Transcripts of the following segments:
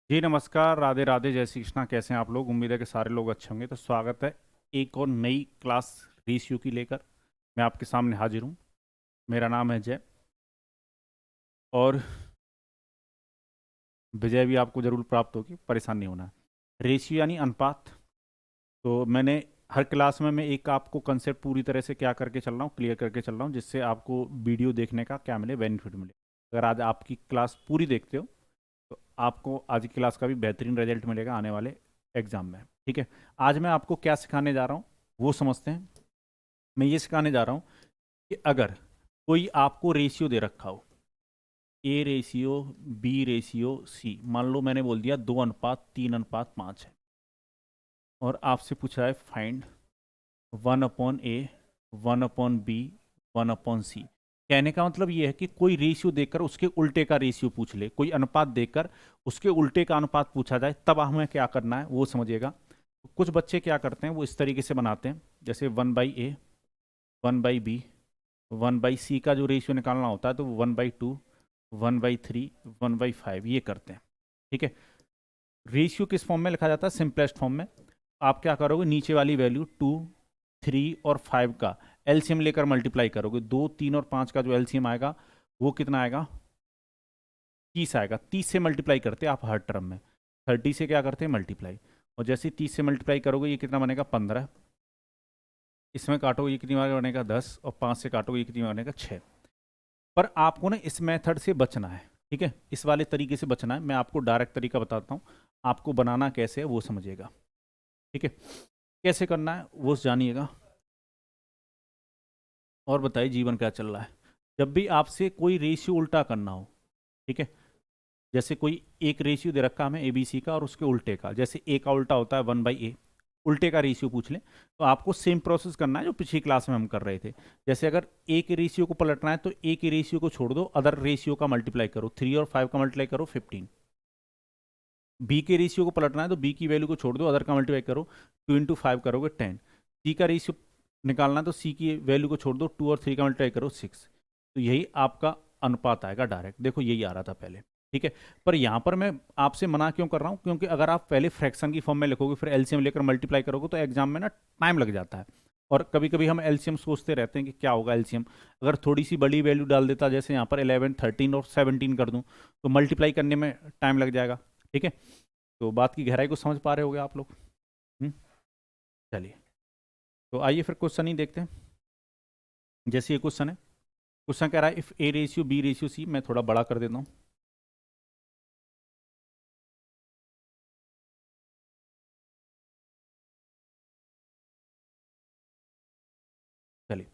जी नमस्कार, राधे राधे, जय श्री कृष्णा। कैसे हैं आप लोग? उम्मीद है कि सारे लोग अच्छे होंगे। तो स्वागत है एक और नई क्लास रेशियो की लेकर। मैं आपके सामने हाजिर हूँ। मेरा नाम है जय, और विजय भी आपको जरूर प्राप्त होगी, परेशान नहीं होना है। रेशियो यानी अनुपात। तो मैंने हर क्लास में मैं एक आपको कंसेप्ट पूरी तरह से क्या करके चल रहा हूँ, क्लियर करके चल रहा हूँ, जिससे आपको वीडियो देखने का क्या मिले, बेनिफिट मिले। अगर आज आपकी क्लास पूरी देखते हो तो आपको आज की क्लास का भी बेहतरीन रिजल्ट मिलेगा आने वाले एग्जाम में। ठीक है, आज मैं आपको क्या सिखाने जा रहा हूँ वो समझते हैं। मैं ये सिखाने जा रहा हूँ कि अगर कोई आपको रेशियो दे रखा हो, ए रेशियो, बी रेशियो, सी, मान लो मैंने बोल दिया 2:3:5 है, और आपसे पूछा है फाइंड 1/A, 1/B, 1/C। कहने का मतलब ये है कि कोई रेशियो देकर उसके उल्टे का रेशियो पूछ ले, कोई अनुपात देकर उसके उल्टे का अनुपात पूछा जाए, तब हमें क्या करना है वो समझिएगा। कुछ बच्चे क्या करते हैं, वो इस तरीके से बनाते हैं, जैसे 1/A, 1/B, 1/C का जो रेशियो निकालना होता है तो 1/2, 1/3, 1/5 ये करते हैं। ठीक है, रेशियो किस फॉर्म में लिखा जाता है? सिंपलेस्ट फॉर्म में। आप क्या करोगे, नीचे वाली वैल्यू 2, 3 और 5 का एलसीएम लेकर मल्टीप्लाई करोगे। 2, 3 और 5 का जो एलसीएम आएगा वो कितना आएगा? 30 आएगा। 30 से मल्टीप्लाई करते हैं आप हर टर्म में, 30 से क्या करते हैं मल्टीप्लाई, और जैसे 30 से मल्टीप्लाई करोगे ये कितना बनेगा? 15। इसमें काटोगे ये कितनी बार बनेगा? 10। और 5 से काटोगे ये कितनी बार बनेगा? 6। पर आपको ना इस मेथड से बचना है। ठीक है, इस वाले तरीके से बचना है। मैं आपको डायरेक्ट तरीका बताता हूँ, आपको बनाना कैसे है वो समझिएगा। ठीक है, कैसे करना है वो जानिएगा। और बताइए जीवन क्या चल रहा है। जब भी आपसे कोई रेशियो उल्टा करना हो, ठीक है, जैसे कोई एक रेशियो दे रखा है हमें एबीसी का और उसके उल्टे का, जैसे ए का उल्टा होता है 1/A, उल्टे का रेशियो पूछ लें, तो आपको सेम प्रोसेस करना है जो पिछली क्लास में हम कर रहे थे। जैसे अगर ए के रेशियो को पलटना है तो ए के रेशियो को छोड़ दो, अदर रेशियो का मल्टीप्लाई करो, 3 और 5 का मल्टीप्लाई करो 15। बी के रेशियो को पलटना है तो बी की वैल्यू को छोड़ दो, अदर का मल्टीप्लाई करो, 2 × 5 करोगे 10। सी का रेशियो निकालना है तो सी की वैल्यू को छोड़ दो, 2 और 3 का मल्टीप्लाई करो 6। तो यही आपका अनुपात आएगा डायरेक्ट। देखो यही आ रहा था पहले। ठीक है, पर यहाँ पर मैं आपसे मना क्यों कर रहा हूँ? क्योंकि अगर आप पहले फ्रैक्शन की फॉर्म में लिखोगे फिर एलसीएम लेकर मल्टीप्लाई करोगे तो एग्जाम में ना टाइम लग जाता है। और कभी कभी हम एलसीएम सोचते रहते हैं कि क्या होगा एलसीएम, अगर थोड़ी सी बड़ी वैल्यू डाल देता, जैसे यहाँ पर 11, 13 और 17 कर दूँ, तो मल्टीप्लाई करने में टाइम लग जाएगा। ठीक है, तो बात की गहराई को समझ पा रहे होगे आप लोग। हम्म, चलिए, तो आइए फिर क्वेश्चन ही देखते हैं। जैसे ये क्वेश्चन है, क्वेश्चन कह रहा है if A ratio B ratio C, मैं थोड़ा बड़ा कर देता हूँ। चलिए,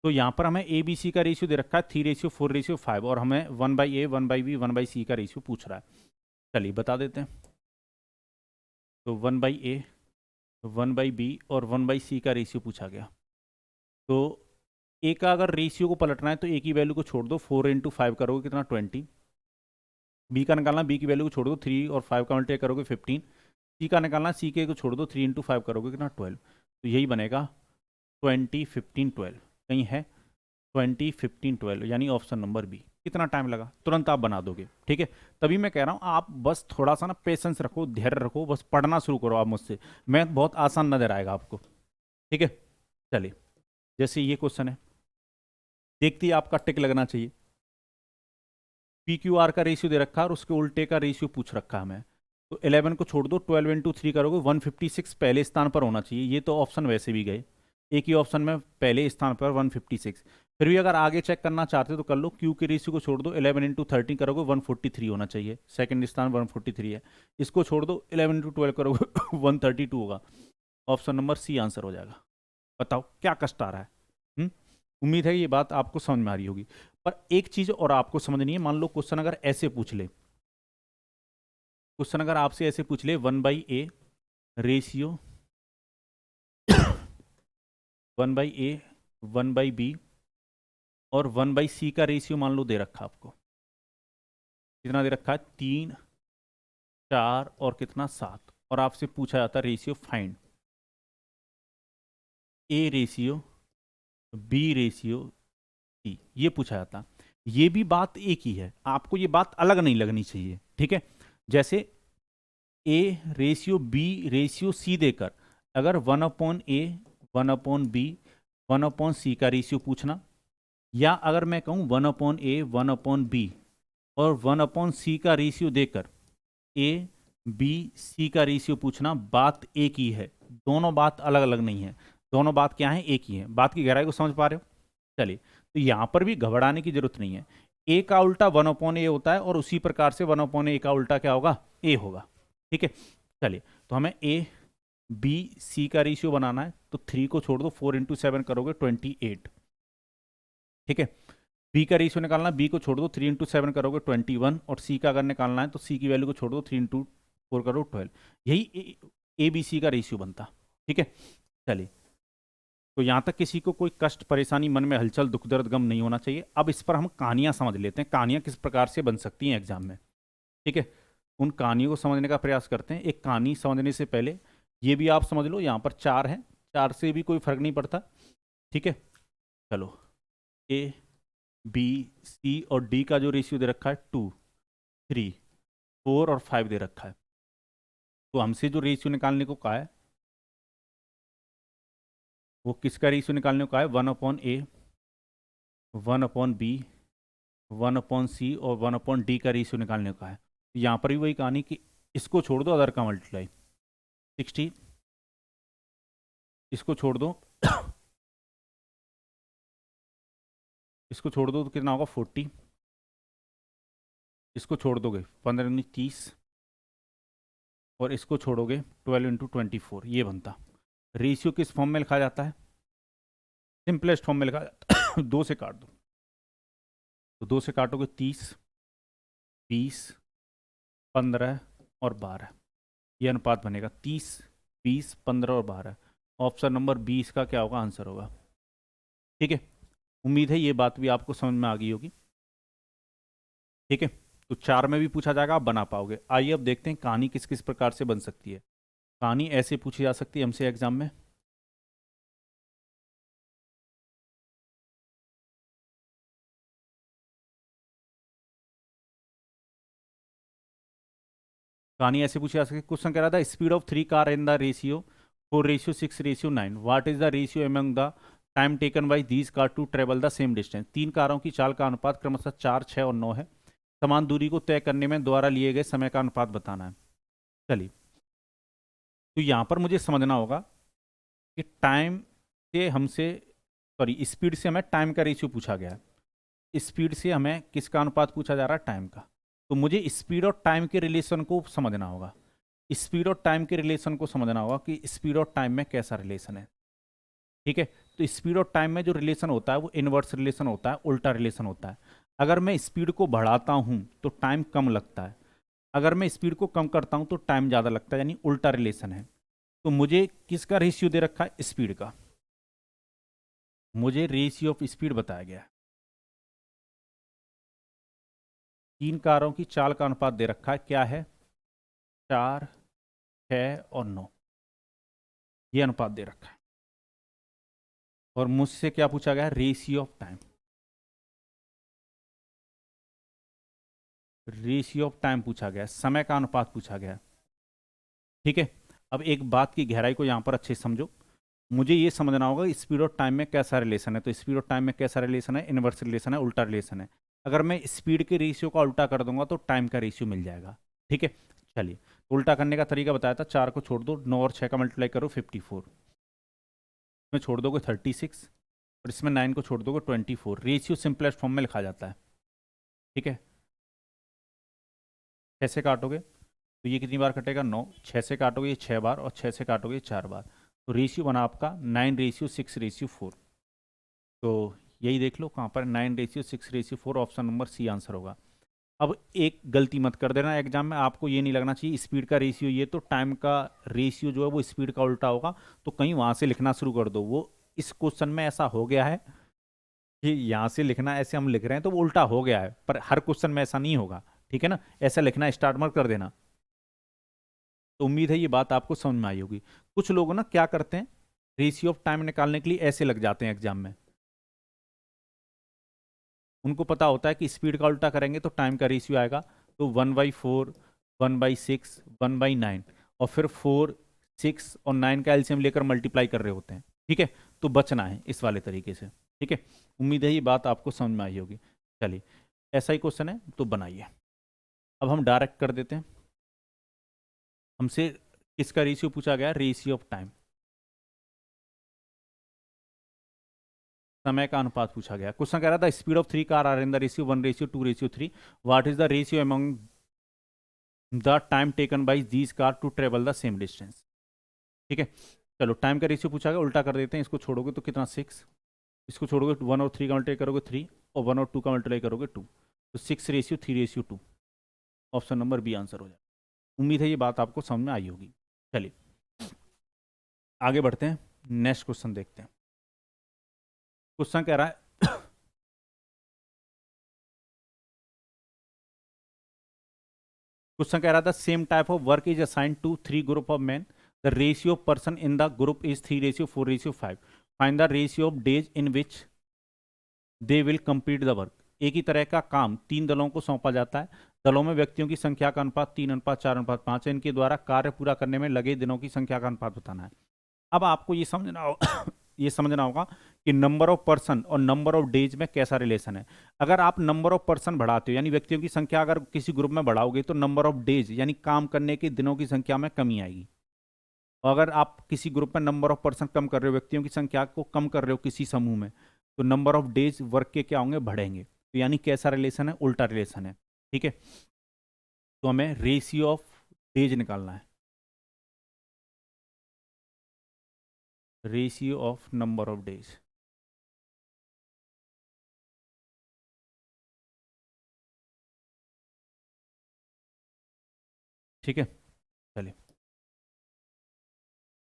तो यहाँ पर हमें ए बी सी का रेशियो दे रखा है 3:4:5, और हमें 1/A, 1/B, 1/C का रेशियो पूछ रहा है। चलिए बता देते हैं। तो 1/A, 1/B और 1/C का रेशियो पूछा गया। तो ए का अगर रेशियो को पलटना है तो ए की वैल्यू को छोड़ दो, 4 × 5 करोगे कितना? 20। बी का निकालना, बी की वैल्यू को छोड़ दो, 3 और 5 का मल्टीप्लाई करोगे 15। सी का निकालना, सी के को छोड़ दो, 3 × 5 करोगे कितना? 12। तो यही बनेगा 20, 15, 12। कहीं है 20, 15, 12, यानी ऑप्शन नंबर बी। कितना टाइम लगा? तुरंत आप बना दोगे। ठीक है, तभी मैं कह रहा हूँ आप बस थोड़ा सा ना पेशेंस रखो, धैर्य रखो, बस पढ़ना शुरू करो आप मुझसे। मैं बहुत आसान नजर आएगा आपको। ठीक है, चलिए, जैसे ये क्वेश्चन है, देखती आपका टिक लगना चाहिए। पी क्यू आर का रेशियो दे रखा है और उसके उल्टे का रेशियो पूछ रखा है हमें। तो 11 को छोड़ दो, 12 × 3 करोगे 156 पहले स्थान पर होना चाहिए। ये तो ऑप्शन वैसे भी गए, एक ही ऑप्शन में पहले स्थान पर 156। फिर भी अगर आगे चेक करना चाहते हो तो कर लो, क्यू के रेशियो को छोड़ दो, 11 × 13 करोगे 143 होना चाहिए, सेकंड स्थान 143 है। इसको छोड़ दो, 11 × 12 करोगे 132 होगा। ऑप्शन नंबर सी आंसर हो जाएगा। बताओ क्या कष्ट आ रहा है? हम्म, उम्मीद है ये बात आपको समझ में आ रही होगी। पर एक चीज और आपको समझनी है, मान लो क्वेश्चन अगर ऐसे पूछ ले, क्वेश्चन अगर आपसे ऐसे पूछ ले 1/A रेशियो, 1/A, 1/B और 1/C का रेशियो मान लो दे रखा आपको, कितना दे रखा है? 3, 4 और कितना? 7। और आपसे पूछा जाता ratio find A ratio, B ratio, C, ये पूछा जाता। ये भी बात एक ही है, आपको ये बात अलग नहीं लगनी चाहिए। ठीक है, जैसे A ratio B ratio C देकर अगर 1/a 1/b 1/c का रेशियो पूछना, या अगर मैं कहूँ 1/a 1/b और 1/c का रेशियो देकर ए बी सी का रेशियो पूछना, बात एक ही है, दोनों बात अलग अलग नहीं है, दोनों बात क्या है, एक ही है। बात की गहराई को समझ पा रहे हो? चलिए, तो यहां पर भी घबराने की जरूरत नहीं है। ए का उल्टा 1/a होता है और उसी प्रकार से 1/a का उल्टा क्या होगा, ए होगा। ठीक है, चलिए, तो हमें ए बी सी का रेशियो बनाना है, तो 3 को छोड़ दो, 4 इंटू 7 करोगे 28। ठीक है, बी का रेशियो निकालना है, बी को छोड़ दो, 3 इंटू 7 करोगे 21, और सी का अगर निकालना है तो सी की वैल्यू को छोड़ दो, 3 इंटू 4 करो 12। यही ए बी सी का रेशियो बनता। ठीक है, चलिए, तो यहां तक किसी को कोई कष्ट परेशानी, मन में हलचल, दुख दर्द गम नहीं होना चाहिए। अब इस पर हम कहानियां समझ लेते हैं, कहानियां किस प्रकार से बन सकती हैं एग्जाम में। ठीक है, उन कहानियों को समझने का प्रयास करते हैं। एक कहानी समझने से पहले ये भी आप समझ लो, यहाँ पर 4 है, 4 से भी कोई फर्क नहीं पड़ता। ठीक है, चलो, ए बी सी और डी का जो रेशियो दे रखा है 2 3 4 और 5 दे रखा है, तो हमसे जो रेशियो निकालने को कहा है, वो किसका रेशियो निकालने को कहा है, 1/a 1/b 1/c और 1/d का रेशियो निकालने को कहा है। यहाँ पर भी वही कहानी कि इसको छोड़ दो, अदर का मल्टीप्लाई 60, इसको छोड़ दो इसको छोड़ दो तो कितना होगा 40, इसको छोड़ दोगे 15 नहीं 30, और इसको छोड़ोगे 12 इंटू 24, ये बनता। रेशियो किस फॉर्म में लिखा जाता है, सिंपलेस्ट फॉर्म में लिखा जाता है 2 से काट दो, तो 2 से काटोगे 30 20 15 और 12, ये अनुपात बनेगा 30 20 15 और 12। ऑप्शन नंबर 20 का क्या होगा, आंसर होगा। ठीक है, उम्मीद है ये बात भी आपको समझ में आ गई होगी। ठीक है, तो 4 में भी पूछा जाएगा, आप बना पाओगे। आइए अब देखते हैं कहानी किस किस प्रकार से बन सकती है। कहानी ऐसे पूछी जा सकती है हमसे एग्जाम में। कहानी ऐसे पूछी जा सकती है, क्वेश्चन कह रहा था speed of 3 car in the ratio 4:6:9, what is the ratio among the time taken by these car to travel the same distance. 3 कारों की चाल का अनुपात क्रमशः 4 6 और 9 है, समान दूरी को तय करने में द्वारा लिए गए समय का अनुपात बताना है। चलिए, तो यहां पर मुझे समझना होगा कि टाइम से हमसे, सॉरी, स्पीड से हमें टाइम का रेशियो पूछा गया है, स्पीड से हमें किसका अनुपात पूछा जा रहा है, टाइम का। तो मुझे स्पीड और टाइम के रिलेशन को समझना होगा, स्पीड और टाइम के रिलेशन को समझना होगा कि स्पीड और टाइम में कैसा रिलेशन है। ठीक है, तो स्पीड और टाइम में जो रिलेशन होता है वो इनवर्स रिलेशन होता है, उल्टा रिलेशन होता है। अगर मैं स्पीड को बढ़ाता हूं तो टाइम कम लगता है, अगर मैं स्पीड को कम करता हूं तो टाइम ज़्यादा लगता है, यानी उल्टा रिलेशन है। तो मुझे किसका रेशियो दे रखा है, स्पीड का, मुझे रेशियो ऑफ स्पीड बताया गया है। 3 कारों की चाल का अनुपात दे रखा है, क्या है, 4 6 और 9, ये अनुपात दे रखा है। और मुझसे क्या पूछा गया है, ratio of time, ratio of time पूछा गया है, समय का अनुपात पूछा गया है। ठीक है, अब एक बात की गहराई को यहां पर अच्छे से समझो। मुझे ये समझना होगा स्पीड और टाइम में कैसा रिलेशन है। तो स्पीड और टाइम में कैसा रिलेशन है, इनवर्स रिलेशन है, उल्टा रिलेशन है। अगर मैं स्पीड के रेशियो का उल्टा कर दूंगा तो टाइम का रेशियो मिल जाएगा। ठीक है, चलिए, तो उल्टा करने का तरीका बताया था, 4 को छोड़ दो, 9 और 6 का मल्टीप्लाई करो 54, इसमें छोड़ दोगे 36, और इसमें 9 को छोड़ दोगे 24। रेशियो सिंपलेस्ट फॉर्म में लिखा जाता है। ठीक है, 6 से काटोगे तो ये कितनी बार कटेगा, 9, 6 से काटोगे ये 6 बार, और 6 से काटोगे ये 4 बार। तो रेशियो बना आपका 9:6:4। तो यही देख लो कहाँ पर, 9:6:4, ऑप्शन नंबर सी आंसर होगा। अब एक गलती मत कर देना एग्जाम में, आपको ये नहीं लगना चाहिए स्पीड का रेशियो ये तो टाइम का रेशियो जो है वो स्पीड का उल्टा होगा, तो कहीं वहाँ से लिखना शुरू कर दो। वो इस क्वेश्चन में ऐसा हो गया है कि यहाँ से लिखना, ऐसे हम लिख रहे हैं तो वो उल्टा हो गया है, पर हर क्वेश्चन में ऐसा नहीं होगा। ठीक है ना, ऐसा लिखना स्टार्ट मत कर देना। तो उम्मीद है ये बात आपको समझ में आई होगी। कुछ लोग ना क्या करते हैं, रेशियो ऑफ टाइम निकालने के लिए ऐसे लग जाते हैं एग्जाम में, उनको पता होता है कि स्पीड का उल्टा करेंगे तो टाइम का रेशियो आएगा, तो 1/4 1/6, 1/9, और फिर 4, 6 और 9 का एलसीएम लेकर मल्टीप्लाई कर रहे होते हैं। ठीक है, तो बचना है इस वाले तरीके से। ठीक है, उम्मीद है ये बात आपको समझ में आई होगी। चलिए, ऐसा ही क्वेश्चन है तो बनाइए। अब हम डायरेक्ट कर देते हैं। हमसे किसका रेशियो पूछा गया? रेशियो ऑफ टाइम, समय का अनुपात पूछा गया। क्वेश्चन कह रहा था speed of 3 car are in the ratio 1:2:3। What is the ratio among the time taken by these car to travel the same distance. ठीक है, चलो टाइम का रेशियो पूछा गया, उल्टा कर देते हैं। इसको छोड़ोगे तो कितना? 6। इसको छोड़ोगे 1 और 3 का मल्टीप्लाई करोगे 3, और 1 और 2 का मल्टीप्लाई करोगे 2, तो 6:3:2। ऑप्शन नंबर बी आंसर हो जाए। उम्मीद है ये बात आपको समझ में आई होगी। चलिए आगे बढ़ते हैं, नेक्स्ट क्वेश्चन देखते हैं। क्वेश्चन कह रहा है क्वेश्चन कह रहा था same type of work is assigned to 3 group of man, the ratio of person in the group is 3:4:5। Find the ratio of days in which they will complete the work. एक ही तरह का काम 3 दलों को सौंपा जाता है। दलों में व्यक्तियों की संख्या का अनुपात 3:4:5 है। इनके द्वारा कार्य पूरा करने में लगे दिनों की संख्या का अनुपात बताना है। अब आपको ये समझना होगा ये समझना होगा कि नंबर ऑफ पर्सन और नंबर ऑफ डेज में कैसा रिलेशन है। अगर आप नंबर ऑफ पर्सन बढ़ाते हो, यानी व्यक्तियों की संख्या अगर किसी ग्रुप में बढ़ाओगे, तो नंबर ऑफ डेज यानी काम करने के दिनों की संख्या में कमी आएगी। और अगर आप किसी ग्रुप में नंबर ऑफ पर्सन कम कर रहे हो, व्यक्तियों की संख्या को कम कर रहे हो किसी समूह में, तो नंबर ऑफ डेज वर्क के क्या होंगे? बढ़ेंगे। तो यानी कैसा रिलेशन है? उल्टा रिलेशन है। ठीक है, तो हमें रेशियो ऑफ डेज निकालना है, ratio of number of days. ठीक है, चलिए,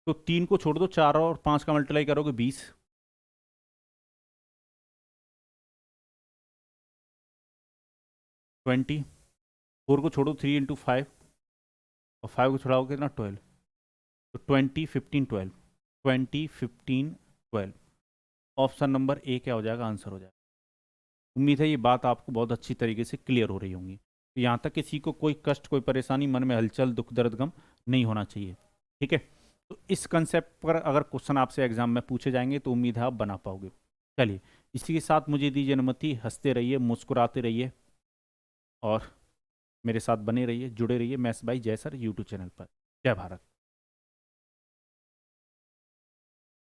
तो 3 को छोड़ दो, 4 और 5 का मल्टीप्लाई करोगे 20, 20। 4 को छोड़ो 3 × 5, और 5 को छोड़ाओगे कितना? 12। तो 20, 15, 12, 20, 15, 12। ऑप्शन नंबर ए क्या हो जाएगा? आंसर हो जाएगा। उम्मीद है ये बात आपको बहुत अच्छी तरीके से क्लियर हो रही होंगी। तो यहाँ तक किसी को कोई कष्ट, कोई परेशानी, मन में हलचल, दुख दर्द, गम नहीं होना चाहिए। ठीक है, तो इस कंसेप्ट पर अगर क्वेश्चन आपसे एग्जाम में पूछे जाएंगे तो उम्मीद है आप बना पाओगे। चलिए, इसी के साथ मुझे दीजिए अनुमति। हंसते रहिए, मुस्कुराते रहिए, और मेरे साथ बने रहिए, जुड़े रहिए मैथ्स बाय जय सर यूट्यूब चैनल पर। जय भारत।